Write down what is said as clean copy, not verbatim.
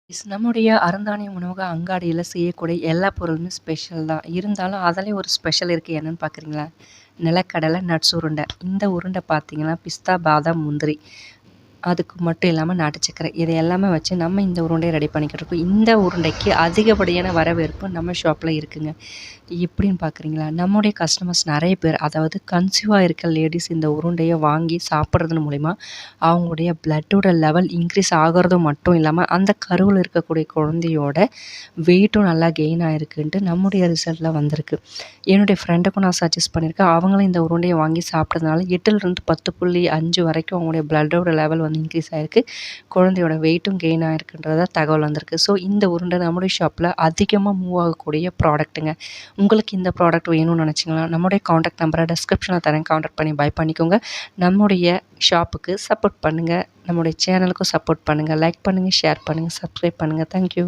நம்முடைய அறந்தானிய உணவக அங்காடியில செய்யக்கூடிய எல்லா பொருளுமே ஸ்பெஷல் தான். இருந்தாலும் அதிலயும் ஒரு ஸ்பெஷல் இருக்கு. என்னன்னு பார்க்குறீங்களா? நிலக்கடலை நட்ஸ் உருண்டை. இந்த உருண்டை பார்த்தீங்கன்னா, பிஸ்தா, பாதாம், முந்திரி. அதுக்கு மட்டும் இல்லாம நாட்டு சர்க்கரை. இதை எல்லாமே வச்சு நம்ம இந்த உருண்டைய ரெடி பண்ணிக்கிட்டு இருக்கோம். இந்த உருண்டைக்கு அதிகப்படியான வரவேற்பு நம்ம ஷாப்ல இருக்குங்க. எப்படின்னு பார்க்குறீங்களா? நம்முடைய கஸ்டமர்ஸ் நெறைய பேர், அதாவது கன்சீவா இருக்க லேடீஸ் இந்த உருண்டைய வாங்கி சாப்பிடுறதன் மூலியமா, அவங்களுடைய பிளட்டோட லெவல் இன்க்ரீஸ் ஆகுறது மட்டும் இல்லாம, அந்த கருவுல இருக்கக்கூடிய குழந்தையோட வெயிட்டும் நல்லா கெயின் ஆயிருக்குன்ட்டு நம்முடைய ரிசல்ட்ல வந்திருக்கு. என்னுடைய ஃப்ரெண்டுக்கும் நான் சஜெஸ்ட் பண்ணியிருக்கேன். அவங்களும் இந்த உருண்டைய வாங்கி சாப்பிட்டதுனால 8லிருந்து 10.5 வரைக்கும் அவங்களுடைய பிளட்டோட லெவல் வந்து இன்க்ரீஸ் ஆயிருக்கு. குழந்தையோட வெயிட்டும் கெயின் ஆயிருக்குன்றதா தகவல் வந்திருக்கு. ஸோ இந்த உருண்டை நம்முடைய ஷாப்ல அதிகமா மூவ் ஆகக்கூடிய ப்ராடக்ட்டுங்க. உங்களுக்கு இந்த ப்ராடக்ட் வேணும்னு நினச்சிங்கன்னா, நம்முடைய கான்டாக்ட் நம்பரை டிஸ்கிரிப்ஷன்ல தரேன். கான்டாக்ட் பண்ணி பை பண்ணிக்கோங்க. நம்முடைய ஷாப்புக்கு சப்போர்ட் பண்ணுங்க. நம்முடைய சேனலுக்கும் சப்போர்ட் பண்ணுங்க. லைக் பண்ணுங்க, ஷேர் பண்ணுங்க, சப்ஸ்கிரைப் பண்ணுங்க. Thank you.